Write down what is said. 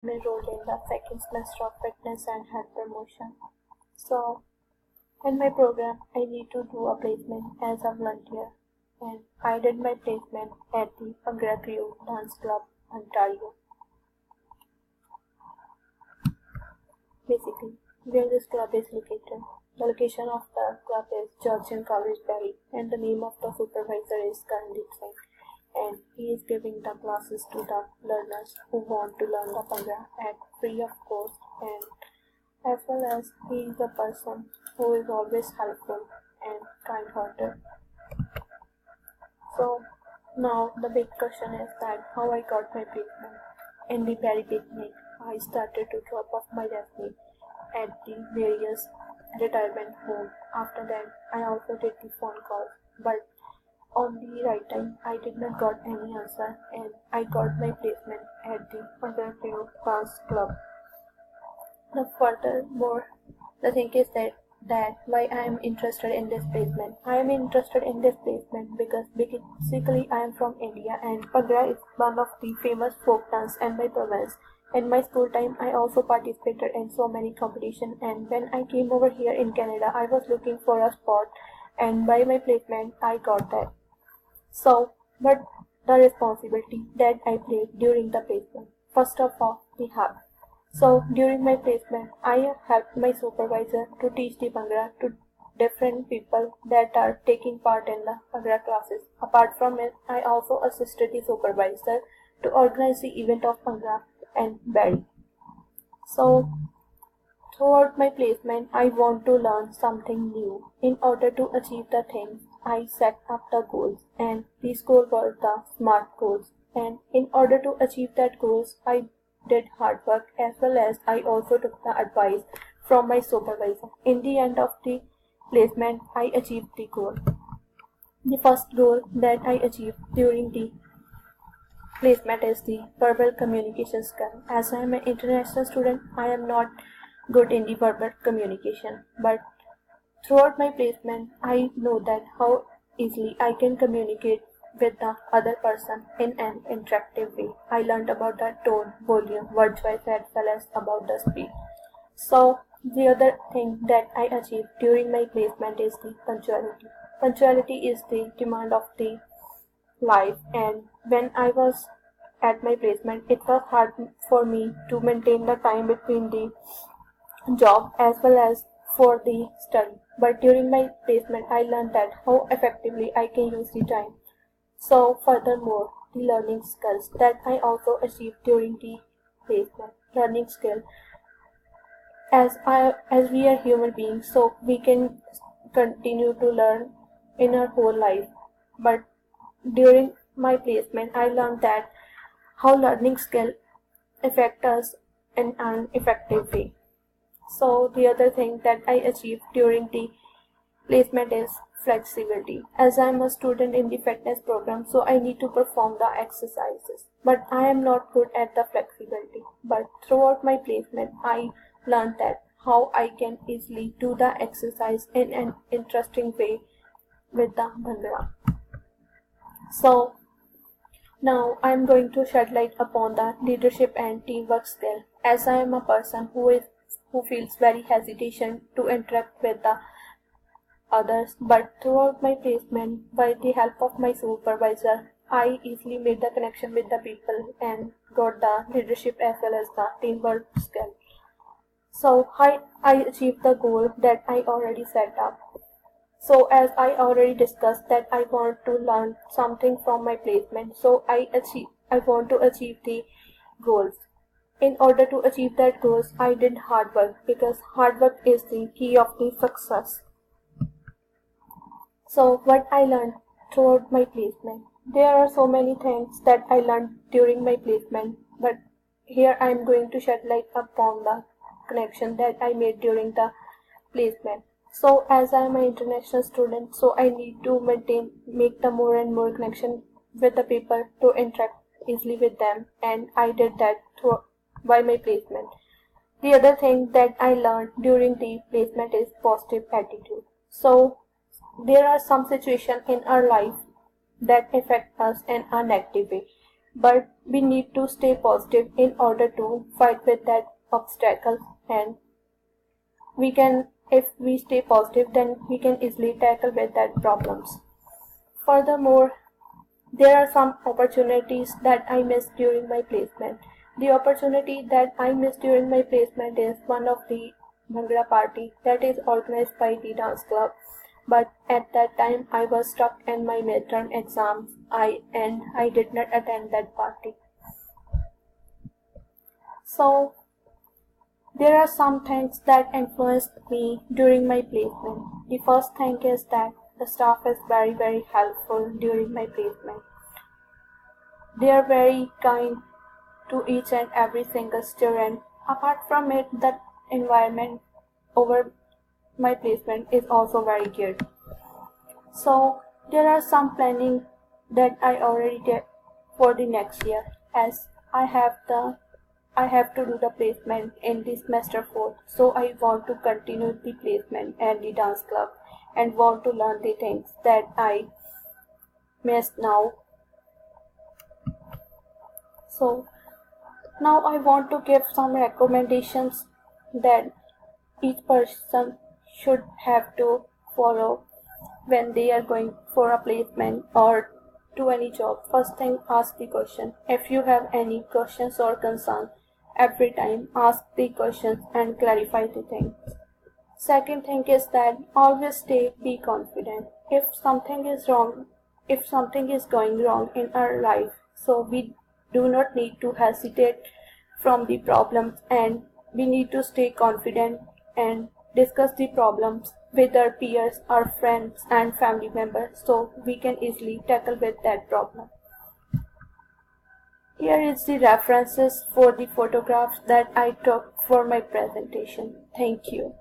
enrolled in the second semester of fitness and health promotion. So, in my program, I need to do a placement as a volunteer, and I did my placement at the Pangra Crew Dance Club, Ontario. Basically, where this club is located. The location of the club is Georgian College, Barrie, and the name of the supervisor is Karandeep Singh, and he is giving the classes to the learners who want to learn the Pangra at free of cost, and as well as he is a person who is always helpful and kind-hearted. So now the big question is that how I got my placement. In the very beginning, I started to drop off my resume at the various retirement home. After that, I also did the phone calls, but on the right time, I did not got any answer, and I got my placement at the Underfield Dance Club. The thing is that why I am interested in this placement. I am interested in this placement because basically I am from India, and Pagra is one of the famous folk dance in my province. In my school time, I also participated in so many competitions, and when I came over here in Canada, I was looking for a spot, and by my placement, I got that. So, but the responsibility that I played during the placement. First of all, the help. So, during my placement, I helped my supervisor to teach the Bhangra to different people that are taking part in the Bhangra classes. Apart from it, I also assisted the supervisor to organize the event of Bhangra and Barrie. So, throughout my placement, I want to learn something new. In order to achieve the things, I set up the goals, and these goals were the SMART goals. And in order to achieve that goals, I did hard work as well as I also took the advice from my supervisor. In the end of the placement, I achieved the goal. The first goal that I achieved during the placement is the verbal communication skill. As I am an international student, I am not good in the verbal communication, but throughout my placement, I know that how easily I can communicate with the other person in an interactive way. I learned about the tone, volume, word choice as well as about the speed. So the other thing that I achieved during my placement is the punctuality. Punctuality is the demand of the life, and when I was at my placement, it was hard for me to maintain the time between the job as well as for the study. But during my placement, I learned that how effectively I can use the time. So furthermore, the learning skills that I also achieved during the placement. Learning skill, as we are human beings, so we can continue to learn in our whole life. But during my placement, I learned that how learning skill affect us in an effective way. So the other thing that I achieved during the placement is flexibility. As I am a student in the fitness program, so I need to perform the exercises. But I am not good at the flexibility. But throughout my placement, I learned that how I can easily do the exercise in an interesting way with the Bhangra. So now I am going to shed light upon the leadership and teamwork skill, as I am a person who feels very hesitation to interact with the others, but throughout my placement, by the help of my supervisor, I easily made the connection with the people and got the leadership as well as the teamwork skill. So I achieved the goal that I already set up. So as I already discussed that I want to learn something from my placement, so I want to achieve the goals. In order to achieve that goals, I did hard work because hard work is the key of the success. So what I learned throughout my placement. There are so many things that I learned during my placement, but here I am going to shed light upon the connection that I made during the placement. So as I am an international student, so I need to make the more and more connection with the people to interact easily with them, and I did that by my placement. The other thing that I learned during the placement is positive attitude. So there are some situations in our life that affect us in a negative way, but we need to stay positive in order to fight with that obstacle, and we can, if we stay positive, then we can easily tackle with that problems. Furthermore, there are some opportunities that I missed during my placement. The opportunity that I missed during my placement is one of the Bhangra party that is organized by the dance club. But at that time I was stuck in my midterm exams and I did not attend that party. So there are some things that influenced me during my placement. The first thing is that the staff is very helpful during my placement. They are very kind to each and every single student. Apart from it, the environment over my placement is also very good. So there are some planning that I already did for the next year, as I have to do the placement in the semester 4. So I want to continue the placement and the dance club and want to learn the things that I missed now. So now I want to give some recommendations that each person should have to follow when they are going for a placement or to any job. First thing, ask the question. If you have any questions or concerns, every time ask the questions and clarify the things. Second thing is that always be confident. If something is going wrong in our life, so we do not need to hesitate from the problems, and we need to stay confident and discuss the problems with our peers, our friends and family members, so we can easily tackle with that problem. Here is the references for the photographs that I took for my presentation. Thank you.